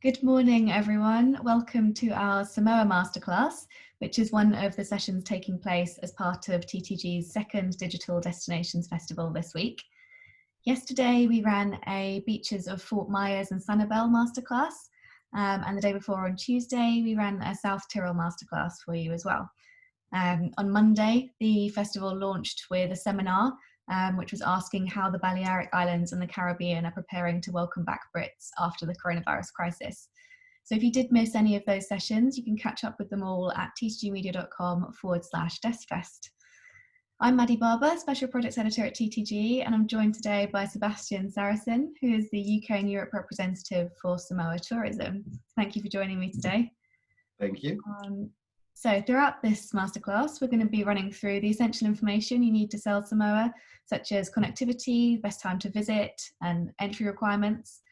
Good morning, everyone. Welcome to our Samoa Masterclass, which is one of the sessions taking place as part of TTG's second Digital Destinations Festival this week. Yesterday, we ran a Beaches of Fort Myers and Sanibel Masterclass, and the day before on Tuesday, we ran a South Tyrol Masterclass for you as well. On Monday, the festival launched with a seminar which was asking how the Balearic Islands and the Caribbean are preparing to welcome back Brits after the coronavirus crisis. So if you did miss any of those sessions, you can catch up with them all at ttgmedia.com/DestFest. I'm Maddie Barber, Special Projects Editor at TTG, and I'm joined today by Sebastian Saracen, who is the UK and Europe representative for Samoa Tourism. Thank you for joining me today. Thank you. So throughout this masterclass, we're going to be running through the essential information you need to sell Samoa, such as connectivity, best time to visit, and entry requirements.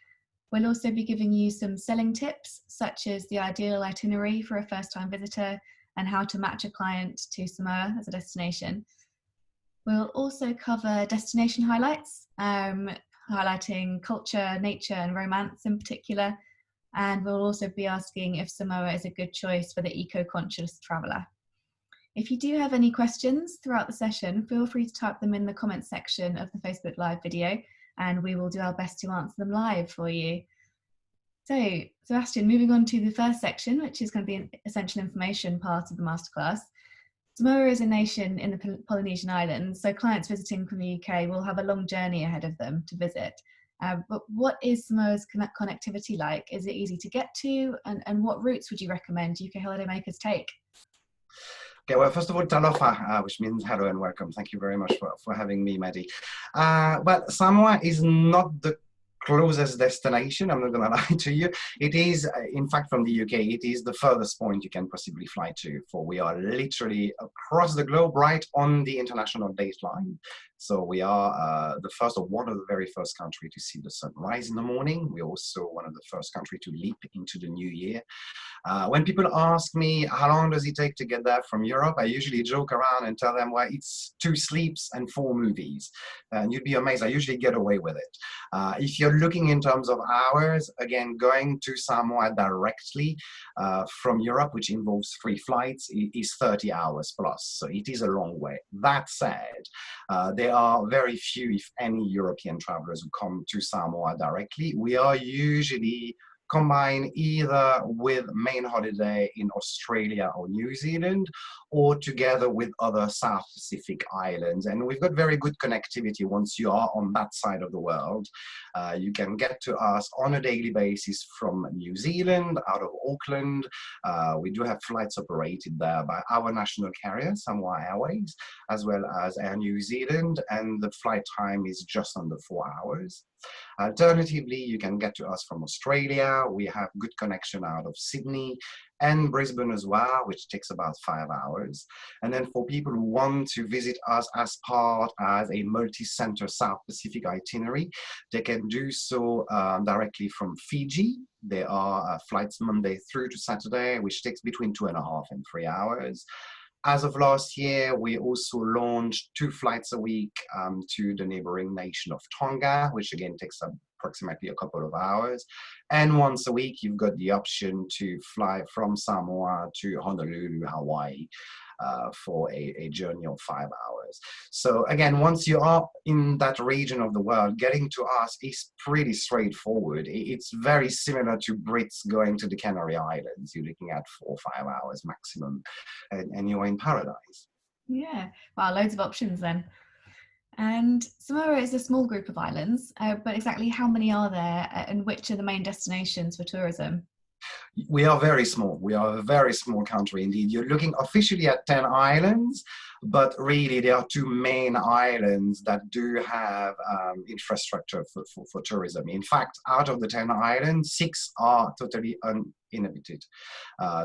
We'll also be giving you some selling tips, such as the ideal itinerary for a first-time visitor and how to match a client to Samoa as a destination. We'll also cover destination highlights, highlighting culture, nature, and romance in particular. And we'll also be asking if Samoa is a good choice for the eco-conscious traveller. If you do have any questions throughout the session, feel free to type them in the comments section of the Facebook Live video, and we will do our best to answer them live for you. So, Sebastian, moving on to the first section, which is going to be an essential information part of the masterclass. Samoa is a nation in the Polynesian Islands, so clients visiting from the UK will have a long journey ahead of them to visit. But what is Samoa's connectivity like? Is it easy to get to? And what routes would you recommend UK holidaymakers take? Okay, well, first of all, talofa, which means hello and welcome. Thank you very much for having me, Maddie. Well, Samoa is not the closest destination, I'm not going to lie to you. It is, in fact, from the UK, it is the furthest point you can possibly fly to, for we are literally across the globe, right on the international dateline. So we are the first, or one of the very first country to see the sun rise in the morning. We're also one of the first country to leap into the new year. When people ask me, how long does it take to get there from Europe? I usually joke around and tell them, well, it's 2 sleeps and 4 movies. And you'd be amazed, I usually get away with it. If you're looking in terms of hours, again, going to Samoa directly from Europe, which involves 3 flights, is 30 hours plus. So it is a long way. That said, there are very few, if any, European travelers who come to Samoa directly. We are usually combine either with main holiday in Australia or New Zealand, or together with other South Pacific islands. And we've got very good connectivity once you are on that side of the world. You can get to us on a daily basis from New Zealand, out of Auckland. We do have flights operated there by our national carrier, Samoa Airways, as well as Air New Zealand, and the flight time is just under 4 hours. Alternatively, you can get to us from Australia. We have good connection out of Sydney and Brisbane as well, which takes about 5 hours. And then for people who want to visit us as part as a multi-center South Pacific itinerary, they can do so directly from Fiji. There are flights Monday through to Saturday, which takes between 2.5 and 3 hours. As of last year, we also launched 2 flights a week to the neighboring nation of Tonga, which again takes approximately a couple of hours. And once a week, you've got the option to fly from Samoa to Honolulu, Hawaii, for a journey of 5 hours. So again, once you are in that region of the world, getting to us is pretty straightforward. It's very similar to Brits going to the Canary Islands. You're looking at 4 or 5 hours maximum, and you're in paradise. Yeah, wow, loads of options then. And Samoa is a small group of islands, but exactly how many are there, and which are the main destinations for tourism? We are very small. We are a very small country indeed. You're looking officially at 10 islands, but really there are 2 main islands that do have infrastructure for tourism. In fact, out of the 10 islands, 6 are totally uninhabited.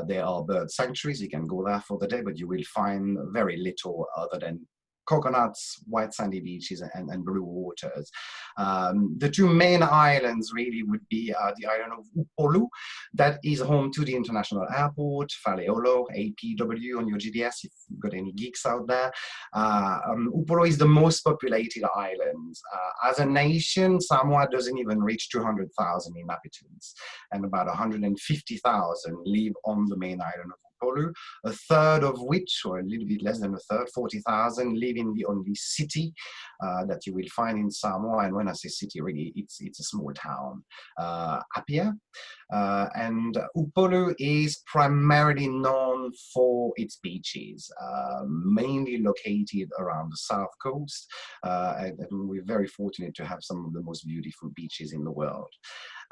There are bird sanctuaries. You can go there for the day, but you will find very little other than coconuts, white sandy beaches, and blue waters. The two main islands really would be the island of Upolu, that is home to the international airport, Faleolo, APW on your GDS, if you've got any geeks out there. Upolu is the most populated island. As a nation, Samoa doesn't even reach 200,000 inhabitants, and about 150,000 live on the main island of Upolu, a third of which, or a little bit less than a third, 40,000, live in the only city that you will find in Samoa. And when I say city, really, it's a small town, Apia. And Upolu is primarily known for its beaches, mainly located around the south coast. And we're very fortunate to have some of the most beautiful beaches in the world.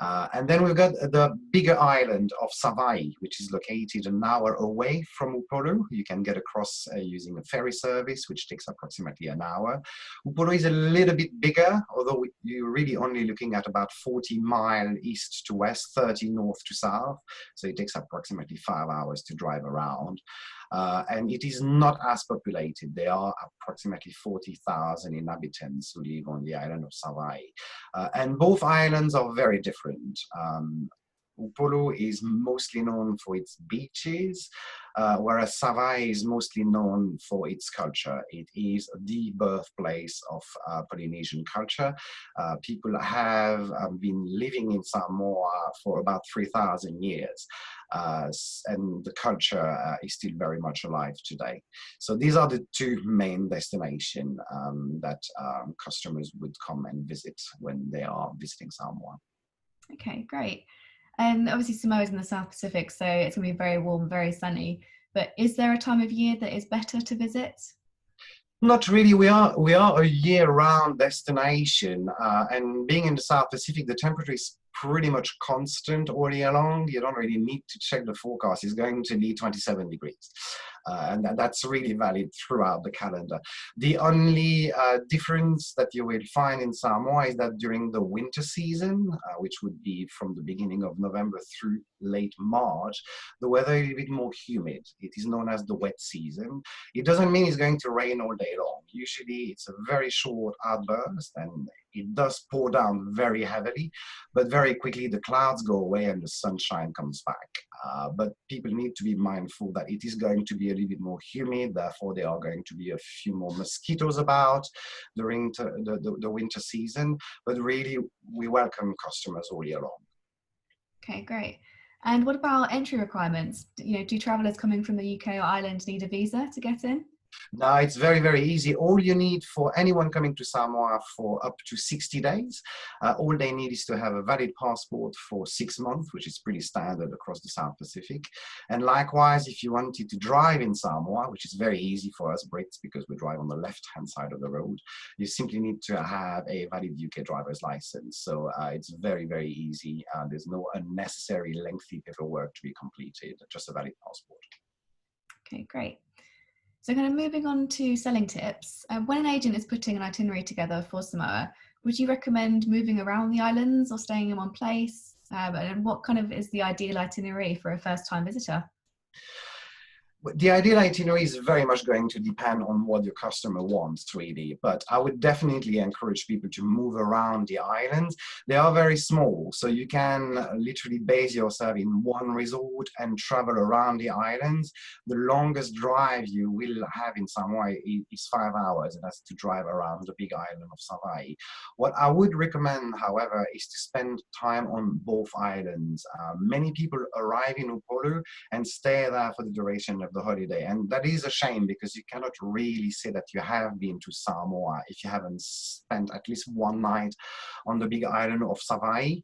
And then we've got the bigger island of Savai, which is located an hour away from Upolu. You can get across using a ferry service, which takes approximately an hour. Upolu is a little bit bigger, although you're really only looking at about 40 miles east to west, 30 north to south. So it takes approximately 5 hours to drive around. And it is not as populated. There are approximately 40,000 inhabitants who live on the island of Savai. And both islands are very different. Upolu is mostly known for its beaches, whereas Savai is mostly known for its culture. It is the birthplace of Polynesian culture. People have been living in Samoa for about 3,000 years, and the culture is still very much alive today. So these are the two main destinations that customers would come and visit when they are visiting Samoa. Okay, great. And obviously Samoa is in the South Pacific, so it's going to be very warm, very sunny. But is there a time of year that is better to visit? Not really. We are a year-round destination, and being in the South Pacific, the temperature is pretty much constant all year long. You don't really need to check the forecast. It's going to be 27 degrees. And that's really valid throughout the calendar. The only difference that you will find in Samoa is that during the winter season, which would be from the beginning of November through late March, the weather is a bit more humid. It is known as the wet season. It doesn't mean it's going to rain all day long. Usually it's a very short outburst, and it does pour down very heavily, but very quickly the clouds go away and the sunshine comes back. But people need to be mindful that it is going to be a little bit more humid, therefore there are going to be a few more mosquitoes about during the winter season, but really we welcome customers all year long. Okay, great. And what about entry requirements? Do travelers coming from the UK or Ireland need a visa to get in? No, it's very, very easy. All you need for anyone coming to Samoa for up to 60 days, all they need is to have a valid passport for 6 months, which is pretty standard across the South Pacific. And likewise, if you wanted to drive in Samoa, which is very easy for us Brits because we drive on the left-hand side of the road, you simply need to have a valid UK driver's license. So it's very, very easy. There's no unnecessary lengthy paperwork to be completed, just a valid passport. Okay, great. So kind of moving on to selling tips, when an agent is putting an itinerary together for Samoa, would you recommend moving around the islands or staying in one place? And what kind of is the ideal itinerary for a first-time visitor? The ideal itinerary is very much going to depend on what your customer wants, really. But I would definitely encourage people to move around the islands. They are very small, so you can literally base yourself in one resort and travel around the islands. The longest drive you will have in Samoa is 5 hours, and that's to drive around the big island of Savai. What I would recommend, however, is to spend time on both islands. Many people arrive in Upolu and stay there for the duration of the holiday, and that is a shame because you cannot really say that you have been to Samoa if you haven't spent at least one night on the big island of Savai.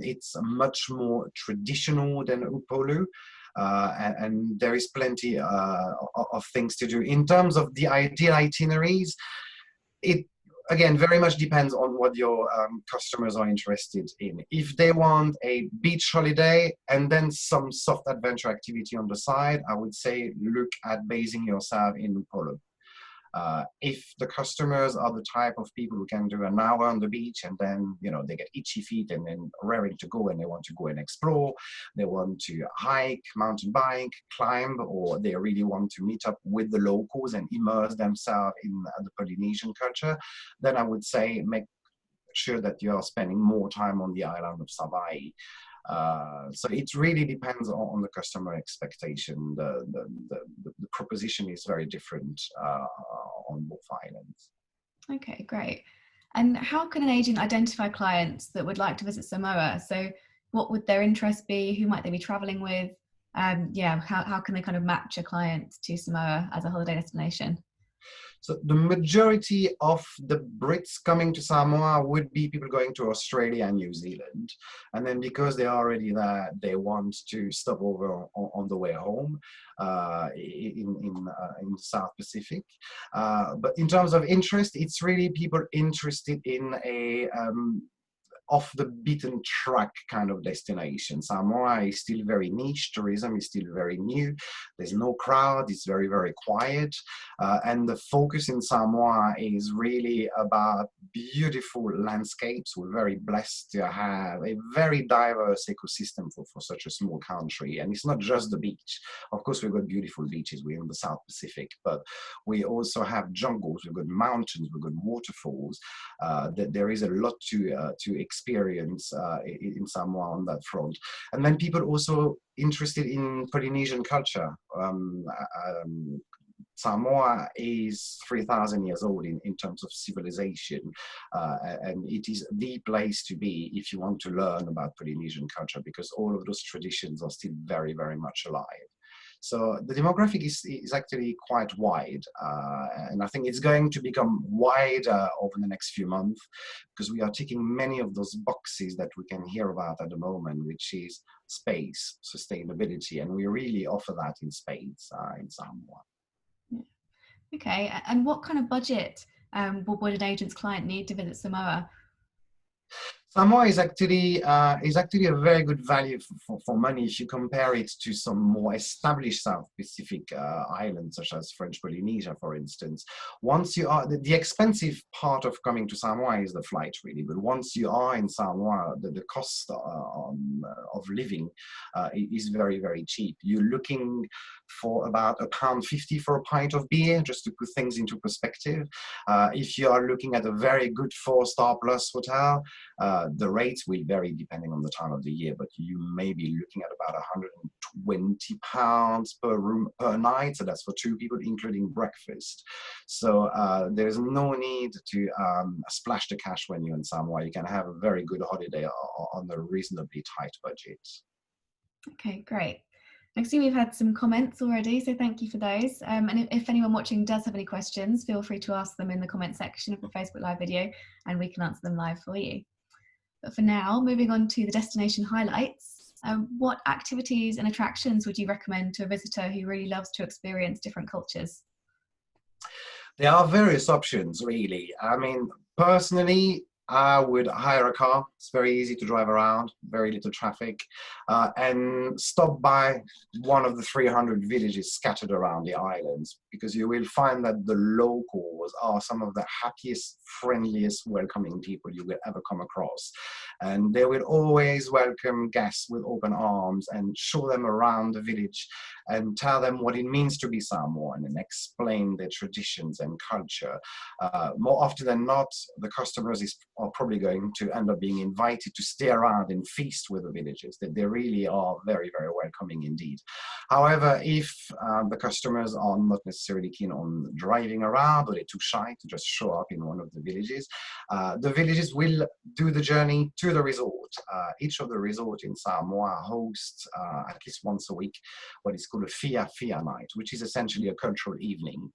It's much more traditional than Upolu. And there is plenty of things to do. In terms of the ideal itineraries, it again very much depends on what your customers are interested in. If they want a beach holiday and then some soft adventure activity on the side, I would say look at basing yourself in Upolu. If the customers are the type of people who can do an hour on the beach and then, you know, they get itchy feet and then raring to go and they want to go and explore, they want to hike, mountain bike, climb, or they really want to meet up with the locals and immerse themselves in the Polynesian culture, then I would say make sure that you are spending more time on the island of Savai'i. So it really depends on the customer expectation. The proposition is very different on both islands. Okay, great. And how can an agent identify clients that would like to visit Samoa? So what would their interest be? Who might they be traveling with? Yeah, how can they kind of match a client to Samoa as a holiday destination? So the majority of the Brits coming to Samoa would be people going to Australia and New Zealand. And then because they're already there, they want to stop over on the way home in the South Pacific. But in terms of interest, it's really people interested in a off the beaten track kind of destination. Samoa is still very niche, tourism is still very new, there's no crowd, it's very, very quiet. And the focus in Samoa is really about beautiful landscapes. We're very blessed to have a very diverse ecosystem for such a small country. And it's not just the beach. Of course, we've got beautiful beaches, we're in the South Pacific, but we also have jungles, we've got mountains, we've got waterfalls. There is a lot to experience in Samoa on that front. And then people also interested in Polynesian culture. Samoa is 3,000 years old in terms of civilization, and it is the place to be if you want to learn about Polynesian culture, because all of those traditions are still very, very much alive. So the demographic is actually quite wide, and I think it's going to become wider over the next few months, because we are ticking many of those boxes that we can hear about at the moment, which is space, sustainability, and we really offer that in spades in Samoa. Okay, and what kind of budget would an agent's client need to visit Samoa? Samoa is actually a very good value for money if you compare it to some more established South Pacific islands, such as French Polynesia, for instance. Once you are, the expensive part of coming to Samoa is the flight, really. But once you are in Samoa, the cost of living is very, very cheap. You're looking for about £1.50 for a pint of beer, just to put things into perspective. If you are looking at a very good 4-star plus hotel, the rates will vary depending on the time of the year, but you may be looking at about £120 per room per night. So that's for 2 people, including breakfast. So there's no need to splash the cash when you're in Samoa. You can have a very good holiday on a reasonably tight budget. Okay, great. I see we've had some comments already, so thank you for those. And if anyone watching does have any questions, feel free to ask them in the comment section of the Facebook Live video, and we can answer them live for you. But for now, moving on to the destination highlights, what activities and attractions would you recommend to a visitor who really loves to experience different cultures? There are various options, really. I mean, personally, I would hire a car. It's very easy to drive around, very little traffic, and stop by one of the 300 villages scattered around the islands, because you will find that the locals are some of the happiest, friendliest, welcoming people you will ever come across. And they will always welcome guests with open arms and show them around the village and tell them what it means to be Samoan and explain their traditions and culture. More often than not, the customers are probably going to end up being invited to stay around and feast with the villagers. They really are very, very welcoming indeed. However, if the customers are not necessarily keen on driving around, or they're too shy to just show up in one of the villages will do the journey to the resort. Each of the resorts in Samoa hosts at least once a week what is called a Fia Fia night, which is essentially a cultural evening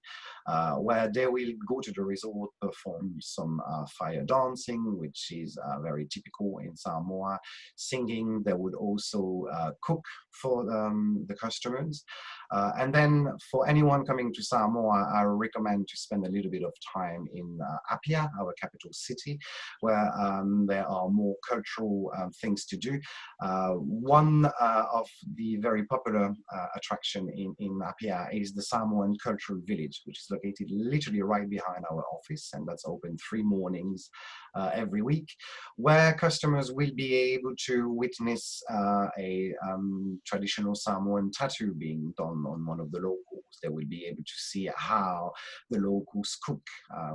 where they will go to the resort, perform some fire dancing, which is very typical in Samoa, singing. They would also cook for the customers. And then for anyone coming to Samoa, I recommend to spend a little bit of time in Apia, our capital city, where there are more cultural for things to do. One of the very popular attraction in Apia is the Samoan Cultural Village, which is located literally right behind our office, and that's open 3 mornings every week, where customers will be able to witness a traditional Samoan tattoo being done on one of the locals. They will be able to see how the locals cook.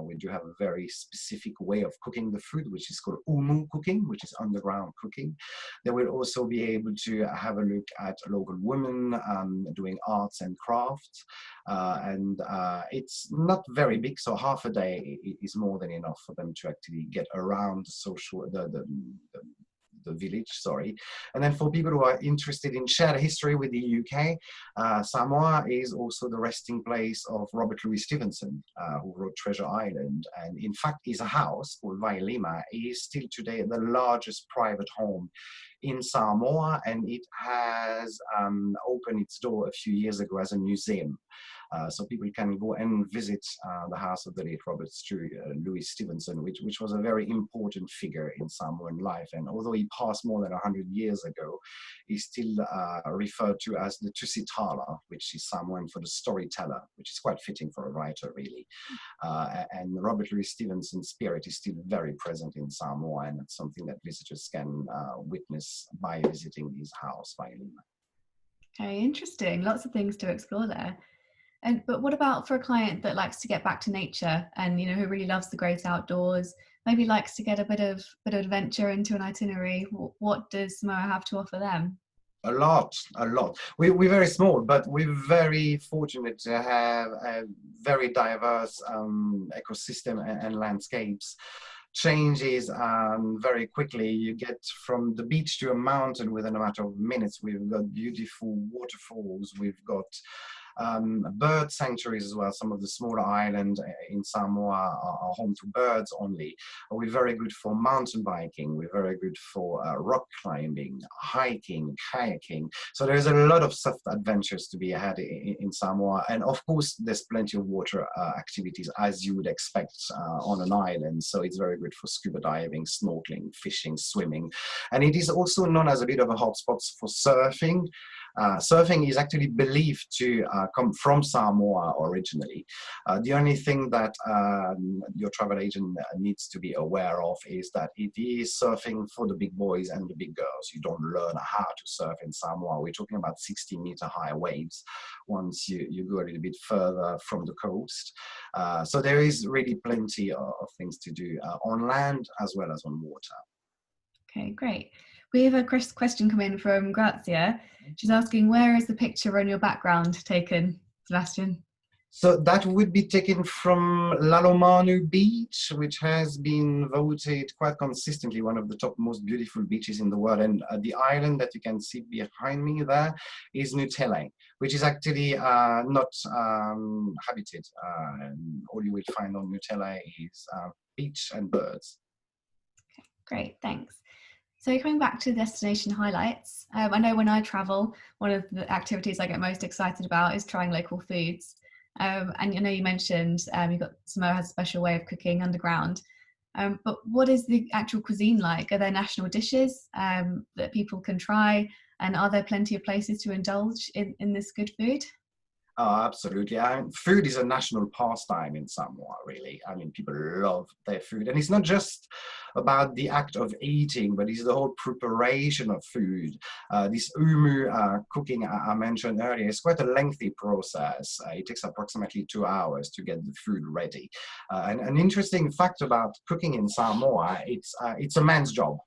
We do have a very specific way of cooking the food, which is called umu cooking, which is underground cooking. They will also be able to have a look at local women doing arts and crafts. It's not very big, so half a day is more than enough for them to actually get around the village, sorry. And then for people who are interested in shared history with the UK, Samoa is also the resting place of Robert Louis Stevenson, who wrote Treasure Island. And in fact, his house, called Vailima, is still today the largest private home in Samoa, and it has opened its door a few years ago as a museum. So people can go and visit the house of the late Robert Louis Stevenson, which was a very important figure in Samoan life. And although he passed more than 100 years ago, he's still referred to as the Tusitala, which is Samoan for the storyteller, which is quite fitting for a writer, really. And Robert Louis Stevenson's spirit is still very present in Samoa, and it's something that visitors can witness by visiting his house, Vailima. Okay, interesting. Lots of things to explore there. But what about for a client that likes to get back to nature and, who really loves the great outdoors, maybe likes to get a bit of adventure into an itinerary? What does Samoa have to offer them? A lot. We're very small, but we're very fortunate to have a very diverse ecosystem and landscapes. Changes very quickly. You get from the beach to a mountain within a matter of minutes. We've got beautiful waterfalls. We've got bird sanctuaries as well. Some of the smaller islands in Samoa are home to birds only. We're very good for mountain biking. We're very good for rock climbing, hiking, kayaking. So there's a lot of soft adventures to be had in Samoa. And of course, there's plenty of water activities, as you would expect on an island. So it's very good for scuba diving, snorkeling, fishing, swimming. And it is also known as a bit of a hotspot for surfing. Surfing is actually believed to come from Samoa originally. The only thing that your travel agent needs to be aware of is that it is surfing for the big boys and the big girls. You don't learn how to surf in Samoa. We're talking about 60-meter high waves once you go a little bit further from the coast. So there is really plenty of things to do on land as well as on water. Okay, great. We have a question come in from Grazia. She's asking, where is the picture on your background taken, Sebastian? So that would be taken from Lalomanu Beach, which has been voted quite consistently one of the top most beautiful beaches in the world. And the island that you can see behind me there is Nutele, which is actually not habited. All you will find on Nutele is beach and birds. Okay, great, thanks. So coming back to destination highlights, I know when I travel, one of the activities I get most excited about is trying local foods. And I know you mentioned Samoa has a special way of cooking underground. But what is the actual cuisine like? Are there national dishes that people can try? And are there plenty of places to indulge in this good food? Oh, absolutely. Food is a national pastime in Samoa, really. I mean, people love their food. And it's not just about the act of eating, but it's the whole preparation of food. This umu cooking I mentioned earlier is quite a lengthy process. It takes approximately 2 hours to get the food ready. And an interesting fact about cooking in Samoa, it's a man's job.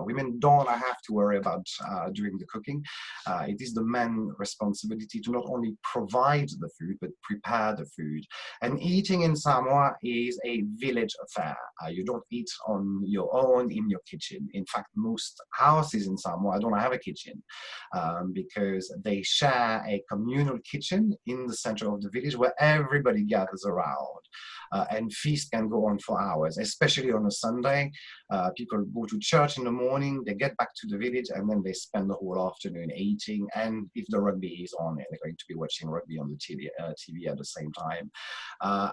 Women don't have to worry about doing the cooking. It is the man's responsibility to not only provide the food, but prepare the food. And eating in Samoa is a village affair. You don't eat on your own in your kitchen. In fact, most houses in Samoa don't have a kitchen because they share a communal kitchen in the center of the village where everybody gathers around. And feast can go on for hours, especially on a Sunday. People go to church in the morning, they get back to the village, and then they spend the whole afternoon eating. And if the rugby is on, they're going to be watching rugby on the TV at the same time.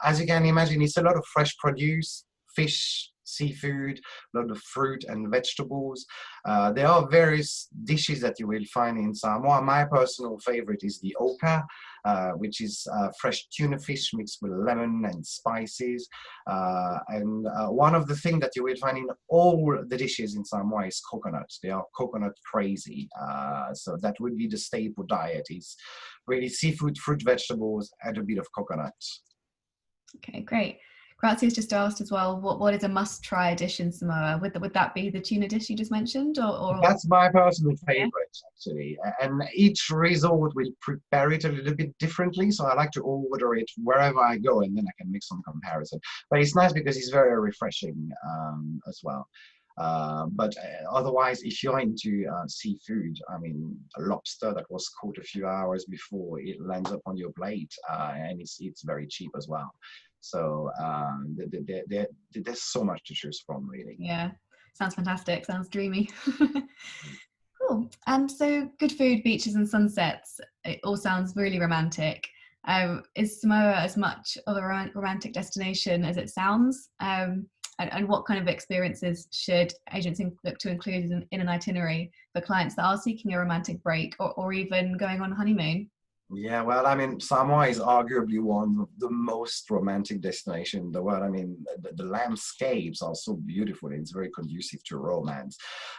As you can imagine, it's a lot of fresh produce, fish, seafood, a lot of fruit and vegetables. There are various dishes that you will find in Samoa. My personal favorite is the oka, which is fresh tuna fish mixed with lemon and spices. And one of the things that you will find in all the dishes in Samoa is coconut. They are coconut crazy. So that would be the staple diet, is really seafood, fruit, vegetables, and a bit of coconut. Okay, great. Grazie's just asked as well, what is a must-try dish in Samoa? Would that be the tuna dish you just mentioned? Or... That's my personal favorite, actually. And each resort will prepare it a little bit differently. So I like to order it wherever I go, and then I can make some comparison. But it's nice because it's very refreshing as well. But otherwise, if you're into seafood, I mean, a lobster that was caught a few hours before it lands up on your plate, and it's very cheap as well. So there's so much to choose from, really. Yeah, sounds fantastic. Sounds dreamy. Cool. And so good food, beaches and sunsets, it all sounds really romantic. Is Samoa as much of a romantic destination as it sounds? And what kind of experiences should agents look to include in an itinerary for clients that are seeking a romantic break or even going on a honeymoon? Yeah, well, I mean, Samoa is arguably one of the most romantic destinations in the world. I mean, the landscapes are so beautiful. It's very conducive to romance.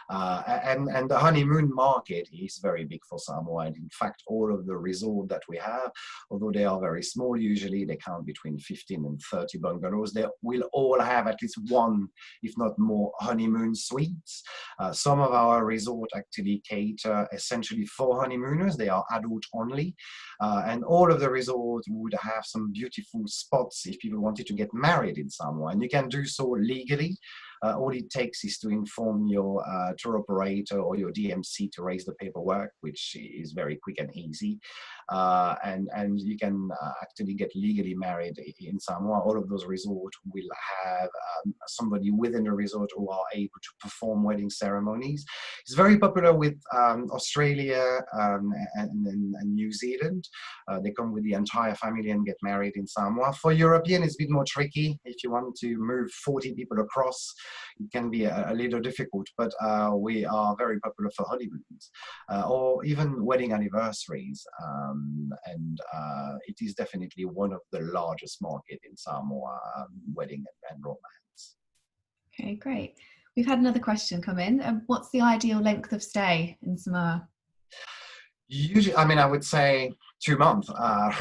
And the honeymoon market is very big for Samoa. And in fact, all of the resorts that we have, although they are very small, usually they count between 15 and 30 bungalows. They will all have at least one, if not more, honeymoon suites. Some of our resorts actually cater essentially for honeymooners. They are adult only. And all of the resorts would have some beautiful spots if people wanted to get married in Samoa. And you can do so legally. All it takes is to inform your tour operator or your DMC to raise the paperwork, which is very quick and easy. And you can actually get legally married in Samoa. All of those resorts will have somebody within the resort who are able to perform wedding ceremonies. It's very popular with Australia and New Zealand. They come with the entire family and get married in Samoa. For European, it's a bit more tricky. If you want to move 40 people across, it can be a little difficult, but we are very popular for honeymoons or even wedding anniversaries. And it is definitely one of the largest market in Samoa, wedding and romance. Okay, great. We've had another question come in. What's the ideal length of stay in Samoa? Usually, I mean, I would say 2 months,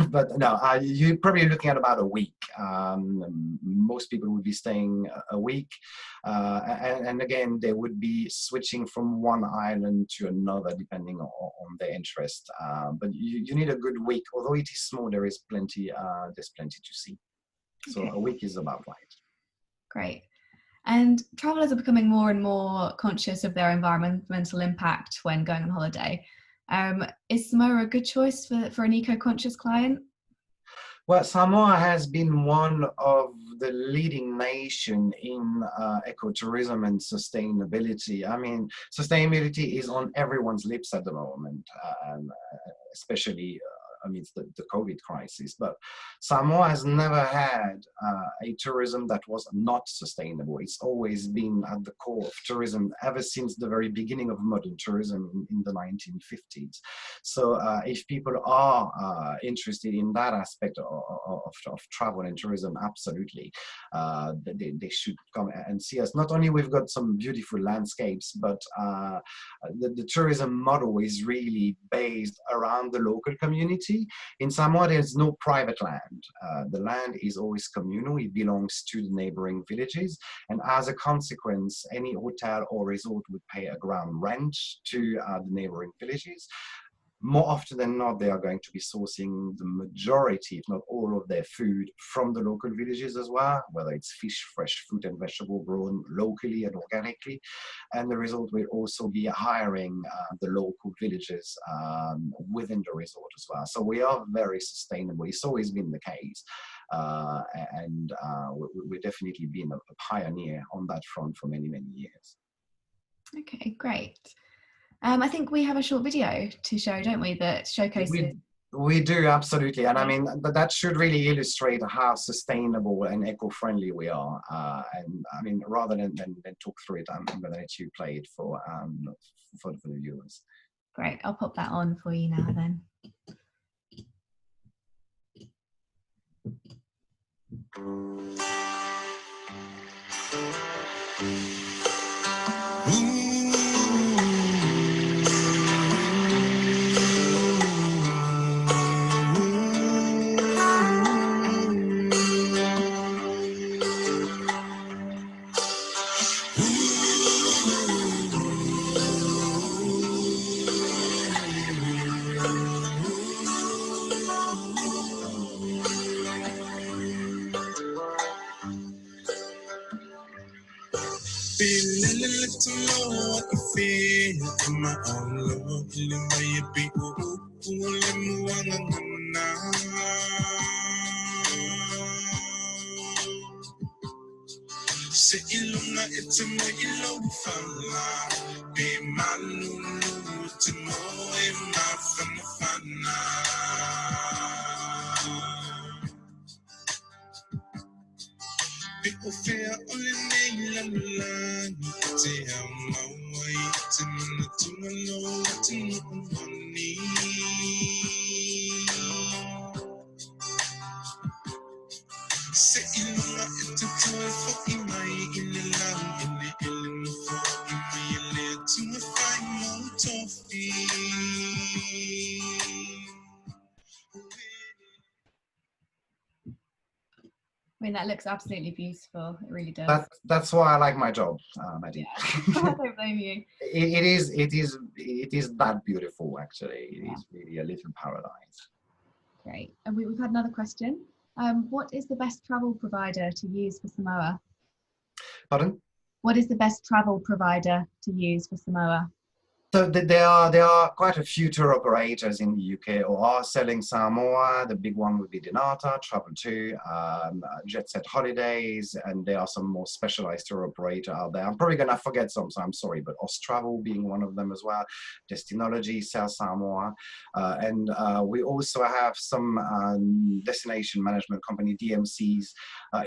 but no, you're probably looking at about a week. Most people would be staying a week. And again, they would be switching from one island to another depending on their interest. But you need a good week. Although it is small, there's plenty to see. So Okay. a week is about right. Great. And travelers are becoming more and more conscious of their environmental impact when going on holiday. Is Samoa a good choice for an eco-conscious client? Well, Samoa has been one of the leading nations in ecotourism and sustainability. I mean, sustainability is on everyone's lips at the moment, especially amidst the COVID crisis. But Samoa has never had a tourism that was not sustainable. It's always been at the core of tourism ever since the very beginning of modern tourism in the 1950s. So if people are interested in that aspect of travel and tourism, absolutely, they should come and see us. Not only we've got some beautiful landscapes, but the tourism model is really based around the local community. In Samoa, there's no private land. The land is always communal. It belongs to the neighboring villages. And as a consequence, any hotel or resort would pay a ground rent to the neighboring villages. More often than not, they are going to be sourcing the majority, if not all, of their food from the local villages as well, whether it's fish, fresh fruit and vegetable grown locally and organically. And the resort will also be hiring the local villages within the resort as well. So we are very sustainable. It's always been the case. And we've definitely been a pioneer on that front for many, many years. Okay, great. I think we have a short video to show, don't we, that showcases We do, absolutely. And I Yeah. mean, that should really illustrate how sustainable and eco-friendly we are. And I mean, rather than talk through it, I'm going to let you play it for the viewers. Great, I'll pop that on for you now then. Feeling a little low, I can feel it in my own love. Feeling by your people, let me wanna know now. Say ilunga iti mo ilo fala, be malulu iti mo e mafana fana. People fear only me la la iti amawa iti mo tumalo iti mo money. Say ilunga iti toy for imay inilang ili mo for imay ili to my find more toffee. I mean, that looks absolutely beautiful. It really does. That's why I like my job, Maddie. Yeah. I don't blame you. It is that beautiful, actually. It is really a little paradise. Great. And we've had another question. What is the best travel provider to use for Samoa? Pardon? What is the best travel provider to use for Samoa? So there are quite a few tour operators in the UK who are selling Samoa. The big one would be Dinata, Travel2, Jet Set Holidays, and there are some more specialized tour operator out there. I'm probably going to forget some, so I'm sorry, but Austravel being one of them as well, Destinology, South Samoa, and we also have some destination management company, DMCs,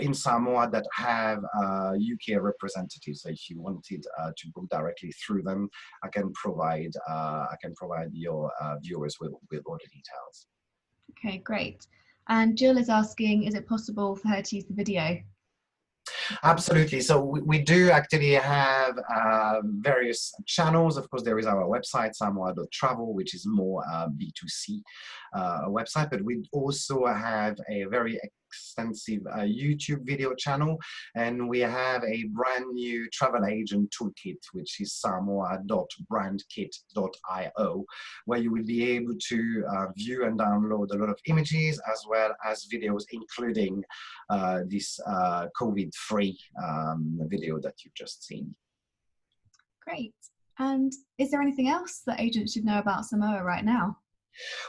in Samoa that have UK representatives. So if you wanted to book directly through them, I can provide your viewers with all the details. Okay, great. And Jill is asking, is it possible for her to use the video? Absolutely. So we do actually have various channels. Of course, there is our website, samoa.travel, which is more B2C website, but we also have a very extensive YouTube video channel, and we have a brand new travel agent toolkit, which is samoa.brandkit.io, where you will be able to view and download a lot of images as well as videos, including this COVID-free video that you've just seen. Great. And is there anything else that agents should know about Samoa right now?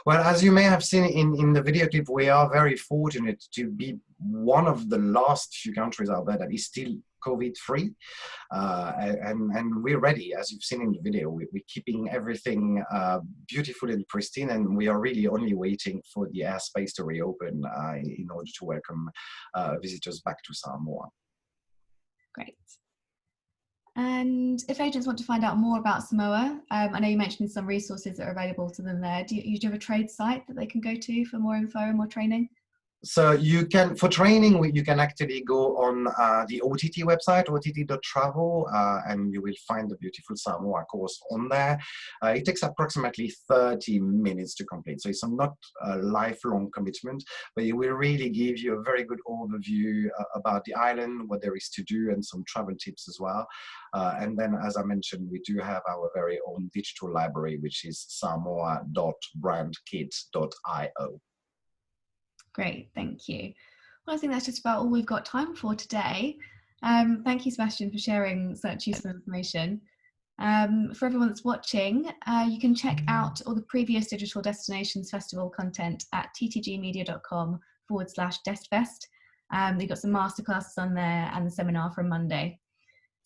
Well, as you may have seen in the video clip, we are very fortunate to be one of the last few countries out there that is still COVID-free, and we're ready. As you've seen in the video, we're keeping everything beautiful and pristine, and we are really only waiting for the airspace to reopen in order to welcome visitors back to Samoa. Great. And if agents want to find out more about Samoa, I know you mentioned some resources that are available to them there. Do you have a trade site that they can go to for more info and more training? So you can, for training, you can actually go on the OTT website, ott.travel, and you will find the beautiful Samoa course on there. It takes approximately 30 minutes to complete, so it's not a lifelong commitment, but it will really give you a very good overview about the island, what there is to do, and some travel tips as well. And then, as I mentioned, we do have our very own digital library, which is samoa.brandkit.io. Great, thank you. Well, I think that's just about all we've got time for today. Thank you, Sebastian, for sharing such useful information. For everyone that's watching, you can check out all the previous Digital Destinations Festival content at ttgmedia.com/DestFest. They've got some masterclasses on there and the seminar from Monday.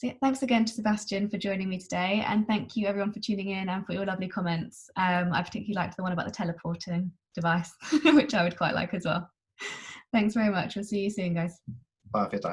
So yeah, thanks again to Sebastian for joining me today, and thank you everyone for tuning in and for your lovely comments. I particularly liked the one about the teleporting device, which I would quite like as well. Thanks very much. We'll see you soon, guys. Perfect.